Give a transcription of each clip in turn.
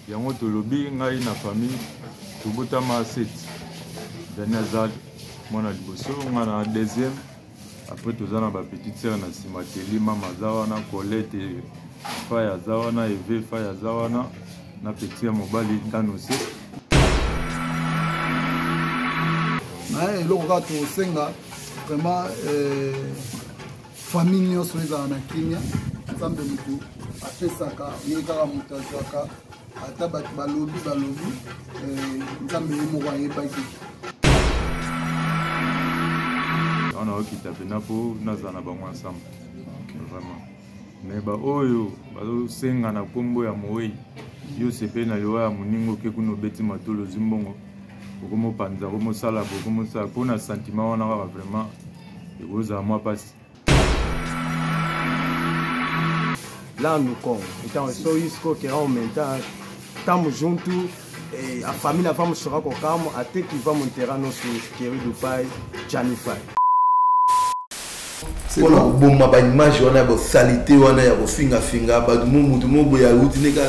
yango tolobi ngai na famille tobotama 7 dernier azal mwana liboso nga na deuxième après toza na ba petite sœur na sima Telima mazawana Colette Faya zawana Eve Faya zawana na petit mobali ndano se na eloko to senga vraiment famille nyonso ezala na kimia nzambe mutu apesaka ye kaka mutu azwaka ata bato balobi nzambe ye moko ayebaki on a okita pena po nazala na bango ensemble vraiment mais ba oyo bazosenga na kombo ya moyi yo sepe na yo ya moningo ke kuno beti matolo zimbongo okomo panza okomo sala okomo sa pona sentiment wana kaka vraiment ekozala mwa pasi. Là nous compte étant so isko que on mental tamo junto e a família vamos chorar com calma até que vamos enterrar nosso querido pai Janifai. C'est bon bomba ba image wana ba salité wana ya kofinga finga ba mutu mobo ya routine ka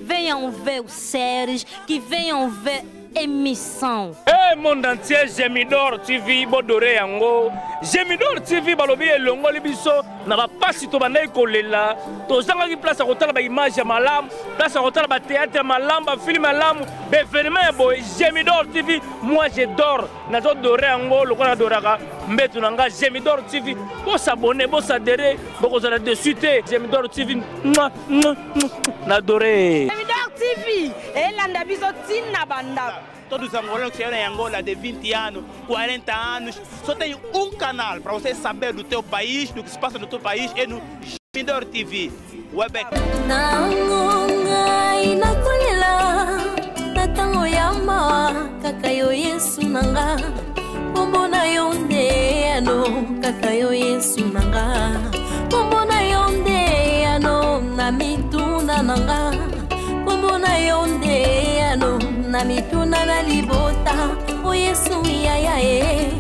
venham ver séries, que venham ver émission. Monde entier, Gemidor TV, Bodore Yango. Gemidor TV, Balobi et Longo Libiso, n'a pas si tu vas là. Tu as une place à côté de l'image à Malam, place à côté de la théâtre à Malam, film à Malam, événement, Gemidor TV, moi j'adore. N'a pas doré Yango, le qu'on adorera. Mais tu n'as Gemidor TV, pour s'abonner, pour s'adhérer, pour qu'on de suite. Gemidor TV, n'adoré. Gemidor TV, et l'andabiso tina banda. Todos os angolanos que chegam em Angola de 20 anos, 40 anos, só tem um canal para você saber do teu país, do que se passa no teu país, é no Gemidor TV. Webeck. Na mituna na libota o Yesu ya e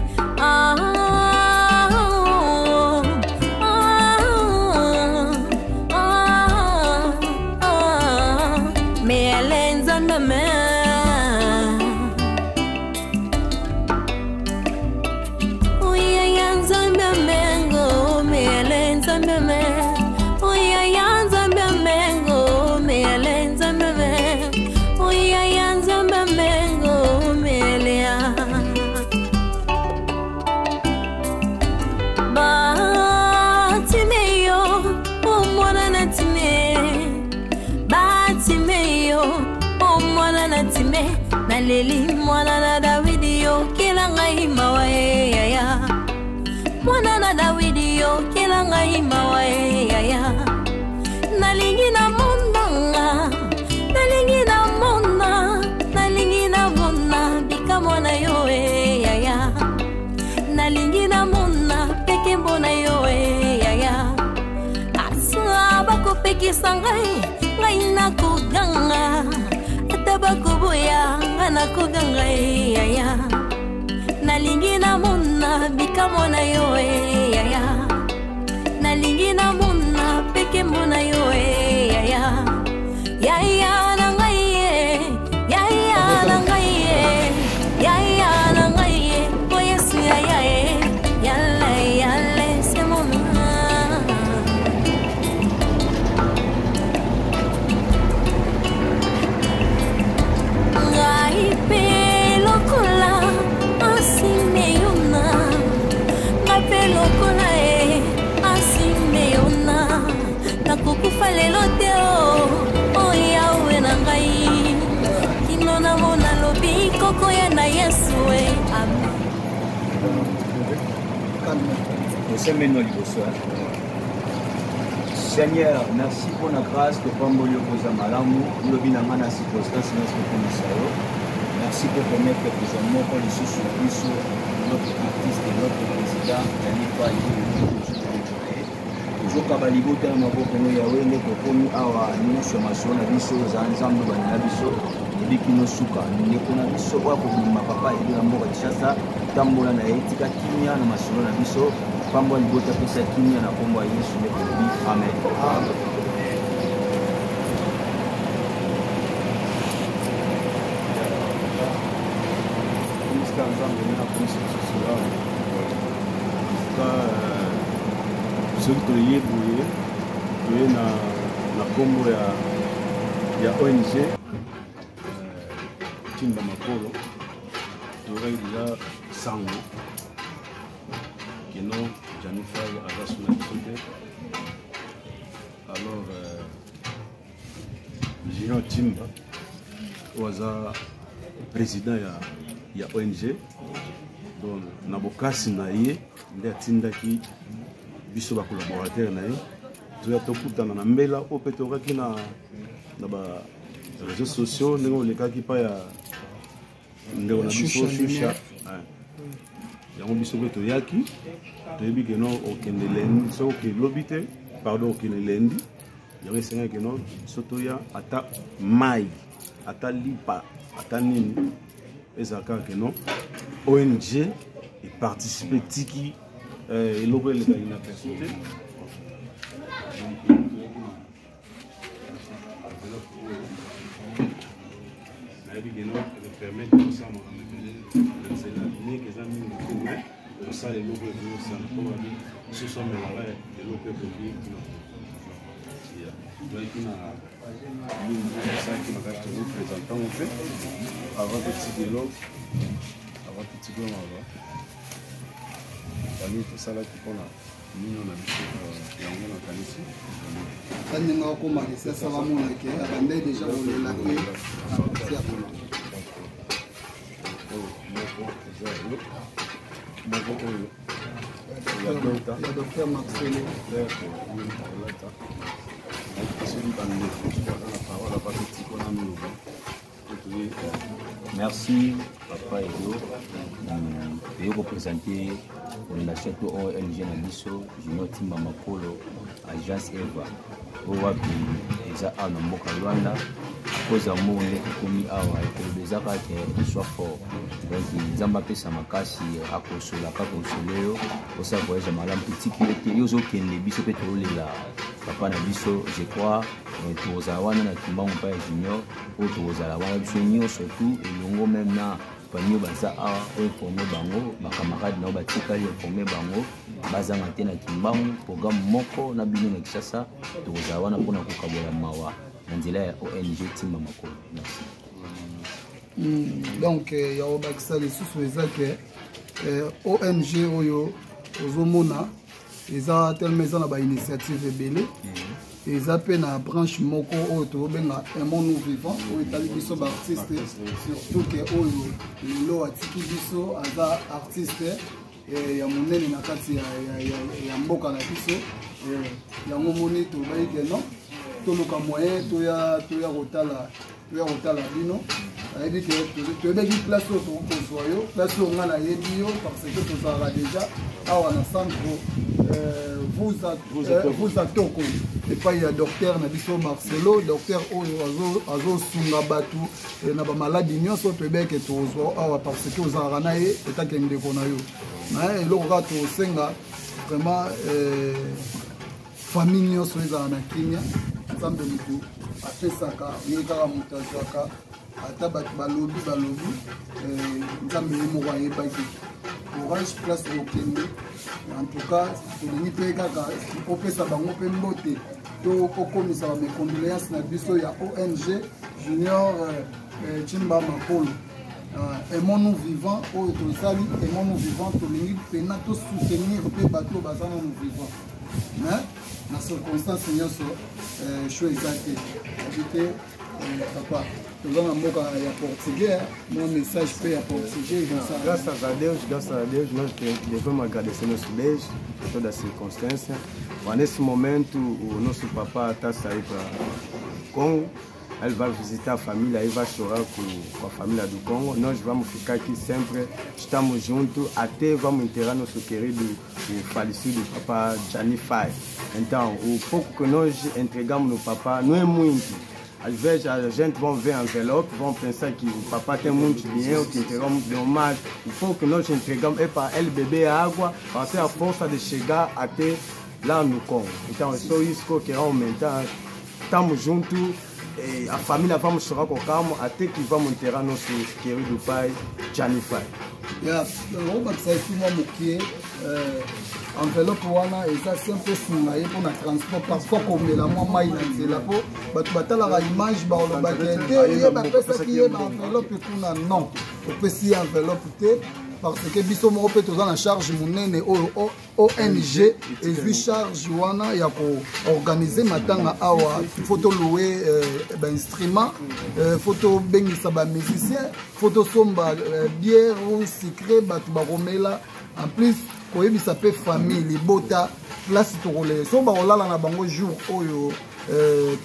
me alenza mama o ya nzambe mengo me alenza mama o ya nzambe mengo me alenza mama o ya mengo melea Batimeyo o mwana na time Batimeyo o mwana na time Naleli mwana na Dawidi yo kila ngai mawae ya mwana na Dawidi yo kila ngai mawae ya nalingi na mondanga nalingi na mona nalingi na mona bika mona yo ya nalingi na mona peke mbona yo ya asa bako peke sangai ngai na kuganga ata bako boya na kuganga ya nalingi na mona bika mona yo ya nalingi na mona peke mbona yo ya na ngai na ngai o Yesu yale c'est mon ngai pelo kola asimeyona ngai pelo kola asimeyona nakukufa lelo te o Yahweh kokoya na Yesu amen. Seigneur, merci pour la grâce de Pambolio Kozamalamu, le binamana circonstance, merci pour permettre que nous avons pour les sous notre artiste et notre président, Janifa toujours Kabalibo tellement pour que nous ayons connu à nous sur ma zone, à Bisso, ensemble de Banabiso, et des Kinosuka, nous les connaissons pas pour ma papa et de l'amour de Chassa, Tambola Naetika, Kimia, ma zone à Bisso. Pambo libota pesa kimia na kombo ya Yesu ne kobi amen. Amen. na kombo ya ONG Timba Makolo déjà sango non, Janifa a sur la société. Alors, Junior Timba, Waza président de la ONG, donc Nabokasi Naye, il y a Tinda qui biso ba collaborateur naye, tu as tout dans la mbela au pétora qui na réseaux sociaux, nous les cas qui pas ya ndeo na biso shusha. Yango biso beto yaki toyebi ke no okende lendi so ke lobite pardon okende lendi yango esenga ke no soto ya ata mai ata lipa ata nini ezaka ke no ONG et participer tiki eloko eleka ina personne nayebi ke no permettre ensemble pour ça les locaux de ça pour ce sont là les locaux de donc il y a ça qui m'a fait représentant en fait avant petit dialogue avant petit dialogue avant tout ça là qui prend là nous on a vu yango na kanisi kandi ngako malisa ça va mon ke abandé déjà on est là le docteur Maxwell. Merci, Papa Edo. Je vais représenter l'organisation ONG Nabiso, Junior Timba Makolo, Agence Eva. Owapi, Eza Ano Mboka Luanda. Cause of more komi awa ekolobezaka ke soit fort donc nzamba pesa makasi akosola ka konsoleo osa voyage malamu petiki ete yozokende biso pe tolela papa na biso je crois tozala wana na kimbango mpa ya junior oyo tozala wana biso nyonso surtout elongo même na banio baza awa oinforme bango bakamarade nao batikali informe bango bazanga te na kimbango programme moko na bino na Kinshasa tozala wana mpona kokabola mawa Nandila ya ONG Timba Makolo. Merci. Donc, il y a obakisa les sous-souezake ONG Oyo, Ozomona, ils ont tellement na ba initiative belé. Ils appellent la branche Moko Oyo, un monde vivant, où il y a des artistes, surtout que Oyo, le atiki biso, aza artiste, et ya monene na kati ya mboka na biso, ya ngomoni to baike non. Toluka moyen toya rotala bino ayebi ke toyebeki place oyo tokozwa yo place oyo nga nayebi yo parce que tozalaka déjà awa na centre vous atoko epai ya docteur na biso Marcelo docteur oyo azosunga bato na bamaladi nyonso toyebeki tozwa awa parce que ozalaka na ye etake ndeko na yo na eloko kaka tosenga vraiment famille nyonso ezala na kimia nzambe mutu apesaka ye kaka moto azwaka ata bato balobi nzambe ye moko ayebaki orange place okende en tout cas tolingi mpe kaka opesa bango mpe mbote to okomisa bamecondoléance na biso ya ONG Junior Timba Makolo aimons-nous vivants oyo tozali aimons-nous vivants tolingi mpena tosoutenir mpe bato baza nanu vivant mais na circonstance nyonso choix eza te habite papa toza na mboka ya portugais mon message pe ya portugais graças a Deus nós devemos agradecer nosso Deus por toda a circunstância. Mas nesse momento o nosso papá está saindo para Congo. Ele vai visitar a família e vai chorar com a família do Congo. Nós vamos ficar aqui sempre, estamos juntos, até vamos enterrar nosso querido, o falecido papá Jani Fai. Então, o pouco que nós entregamos no papá não é muito. Às vezes a gente vai ver envelope, vão pensar que o papá tem muito dinheiro, que entregou muito dinheiro, mas o pouco que nós entregamos é para ele beber água, para ter a força de chegar até lá no Congo. Então, é só isso que eu quero aumentar. Estamos juntos. A família vamos chorar com calma até que vamos enterrar nosso querido pai, Jani Fai. enveloppe wana eza sempre esunga ye mpona transport parfois komela mwa mai na nzela mpo bato batalaka image baolobaki te ye bapesaki ye baenveloppe kuna non opesi ye enveloppe te parce que biso moko mpe toza na charge monene oyo ONG ezwi charge wana ya koorganize matanga awa fo toloue bainstrument fo tobengisa bamusicien fo tosomba bière ou sucre bato bakomela en plus koyebisa mpe famille libota place tokolele so bakolala na bango jour oyo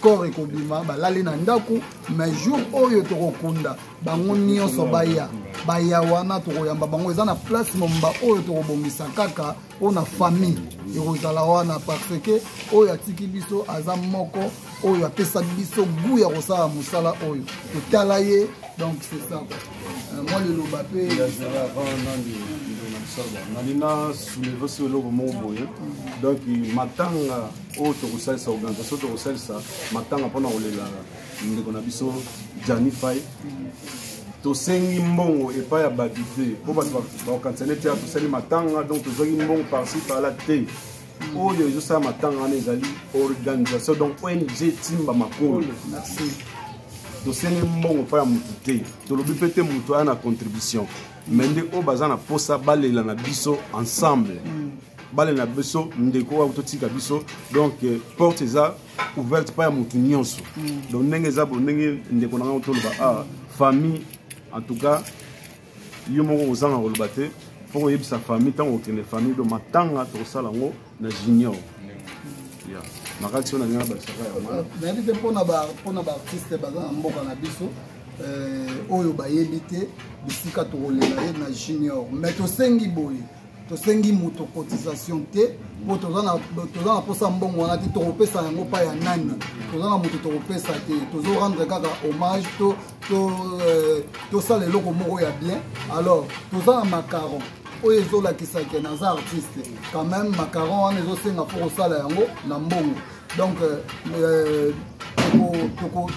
corps ekobima balali na ndako mais jour oyo tokokunda bango nyonso baya wana tokoyamba bango eza na place momba oyo tokobongisa kaka mpona famille ekozala wana parce que oyo atiki biso aza moko oyo apesa biso gu ya kosala mosala oyo totala ye donc c'est ça moi leloba mpe nalina souleve so eloko moko boye donc matanga oyo tokosalisa organisation tokosalisa matanga mpona kolela ndeko na biso Jani Fai tosengi mbongo epai ya bato te mpo bato bakokanisa neti ya tosali matanga donc tozwaki mbongo parci parla te oyo ezosala matanga wana ezali organisation donc ONG timba makolo tosengi mbongo epai ya motu te tolobi mpe te motu aya na contribution mais nde oyo baza na posa balela na biso ensemble balela na biso ndeko oyo totika biso donc porte eza ouverte pa ya motu nyonso donc ndenge eza bo ndenge ndeko na ngai toloba famille en tout cas yo moko ozanga koloba te mpo koyebisa famille ntango okende famille do matanga tokosala yango na junior makati oyo na ndenge na basaka yango nayebi te mpona baartiste baza na mboka na biso oyo bayebi te bisika tokolela ye na junior mais tosengi boye tosengi moto cotisation te mpo toza na posa mbongo wana te tokopesa yango pa ya nani toza na moto tokopesa te tozorendre kaka hommage tosala eloko moko ya bien alors toza na macaron oyo ezolakisaki naza artiste quand même macaron wana ezosenga mpo kosala yango na mbongo donc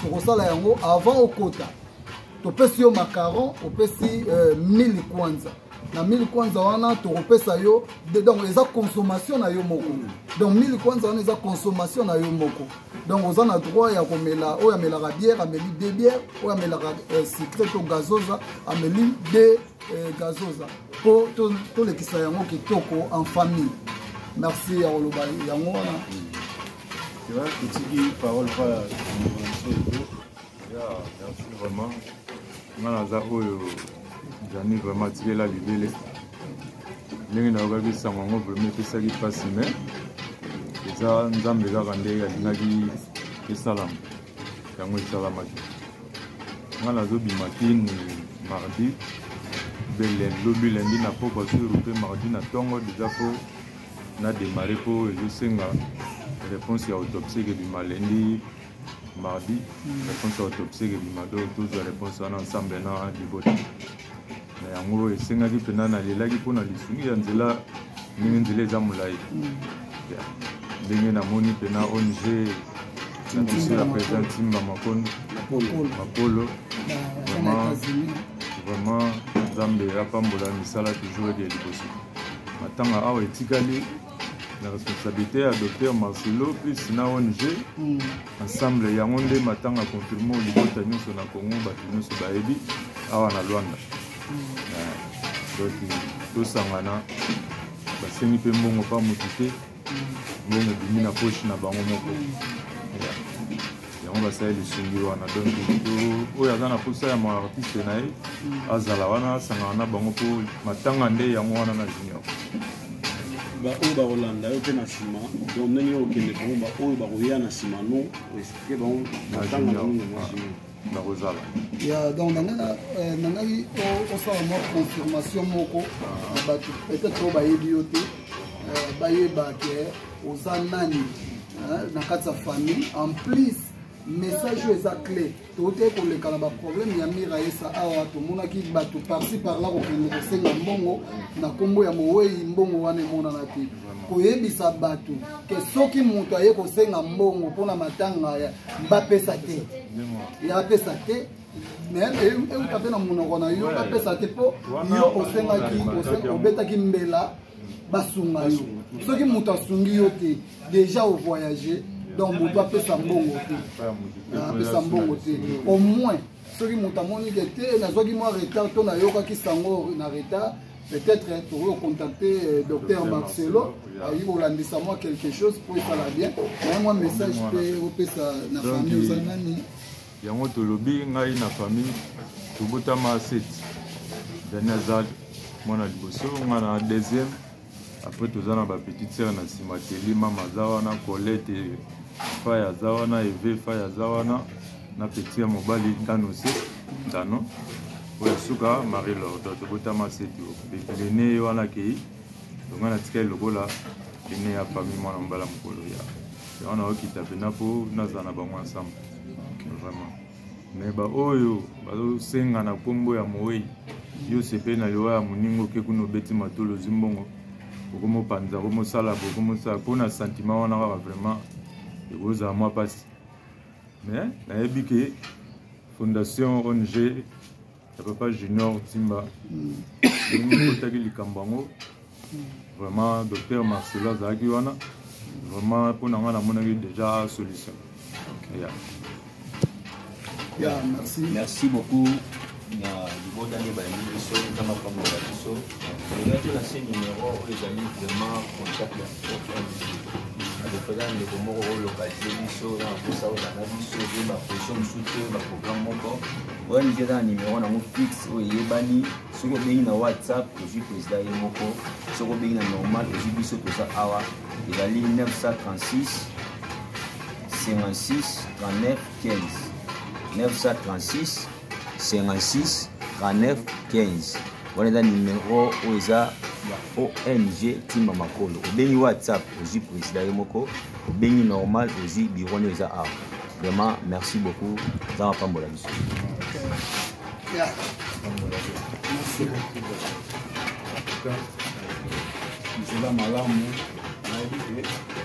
tokosala yango avant okota topesi yo macaron opesi 1000 kwanza na 1000 kwanza wana tokopesa yo donc eza consommation na yo moko donc 1000 kwanza wana eza consommation na yo moko donc oza na droit ya komela oyo amelaka bière ameli 2 bière oyo amelaka sucre to gazoza ameli 2 gazoza mpo tolekisa yango kitoko en famille merci ya koloba yango wana totiki parole pa merci vraiment nga naza oyo Jani vraiment atikela libele ndenge nayokaki sango yango vraiment epesaki mpasi mais eza nzambe kaka nde alingaki esalama yango esalamaki nga nazobima kini mardi lobi lendi na poko suru mpe mardi na ntongo deja po na démarre po ezosenga réponse ya autopsie ekebima lendi mardi réponse ya autopsie ekebima do tozwa réponse wana ensemble na libota na yango esengaki mpena nalelaki mpona lisungi ya nzela ndenge nzela eza molai ndenge namoni mpena ONG na biso ya président Timba Makolo vraiment nzambe apambola misala toujours edi ya liboso matanga awa etikali la responsabilité ya docteur Marcelo plus na ONG ensemble yango nde matanga confirme libota nyonso na Congo bato nyonso bayebi awa na Luanda donc tosangana basengi mpe mbongo pa motu te mbongo ebimi na poche na bango moko yango basali lisungi wana donc oyo aza na posa ya artiste na ye azala wana asangana na bango mpo matanga nde yango wana na junior oyo bakolanda yo mpe na nsima donc ndenge okende bango oyo bakoya na nsima no explike bango matanga na junior bakozala donc nangai osala mwa confirmation moko bato peut-être oyo bayebi yo te bayeba ke oza nani na kati ya famille en plus message oyo eza clé tote koleka na baproblème ya mira yesa awa tomonaki bato parci par là kokende kosenga mbongo na nkombo ya mowei mbongo wana emonana te koyebisa bato ke soki moto aye kosenga mbongo mpona matanga bapesa te ya apesa te euta mpe na monoko na yo bapesa te mpo yo osengaki obetaki mbela basunga yo soki moto asungi yo te déjà ovoyage donc moto apesa mbongo te apesa mbongo te au moins soki moto amoni ke te nazwaki mwa retard to nayokaki sango na retard peut-être tokoki contacter docteur Marcelo ayi kolandisa mwa quelque chose po esala bien naye mwa message mpe opesa na famille oza nani yango tolobi ngai na famille tobotama 7 daniel zad mwana liboso nga na deuxième après toza na bapetite sere na nsima teli mama aza wana colete fai aza wana eve fai aza wana na peti ya mobali ndano se ndano oyo suka marie lordo tobotama 7 lene wana kei donga na tika elokola lene ya famille mwana mobala mokolo ya wana okita pena mpo nazala na bango ensemble vraiment mais baoyo bazosenga na nkombo ya mowei yo sepe na liwa ya moningo ke kuna obeti matolo ozwi mbongo okomopanza okomosala okomosala mpona sentiment wana kaka vraiment ekozala mwa mpasi mais nayebi ke fondation ONG ya papa junior timba ekotaki likambo yango vraiment docteur Marcelo azalaki wana vraiment mpona nga namonaki déjà solution merci beaucoup na libodani bayambi biso nzamba pambola biso elati na se numéro oyo ezali vraiment contact ya adepeza ndeko moko oyo localize biso na mposa oyo zanga biso pe baposition mosusu te baprogramme moko oyo nige eza na numéro nango fixe oyo eyebani soki obengi na whatsapp ozwi président ye moko soki obengi na normal ozwi biso toza awa ezali 936 56 39 15 936 56 39 15 wana eza numéro oyo eza ya ONG Timba Makolo obengi whatsapp ozwi président ye moko obengi normal ozwi biro oyo eza awa vraiment merci beaucoup za mapambola biso nzela malamu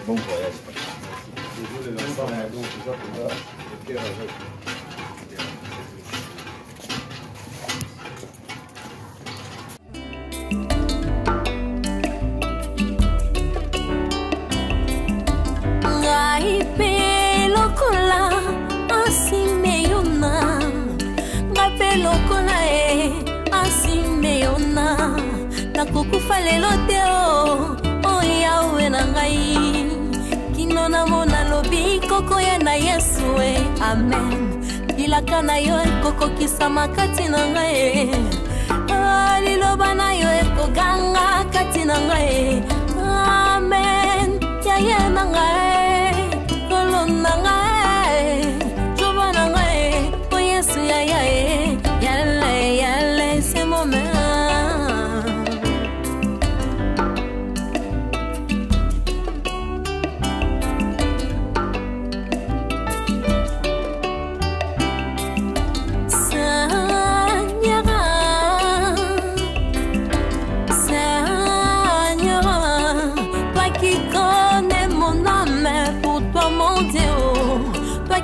bon voyage nakokufa lelo te o yawe na ngai kino namona lobi koko ya na yesu amen bilaka na yo ekokokisama kati na ngai liloba na yo ekoganga kati na ngai amen yaye na ngai kolo na ngai joba na ngai o yesu yaye yale yale c'est mon moment.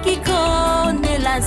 Qui connaît la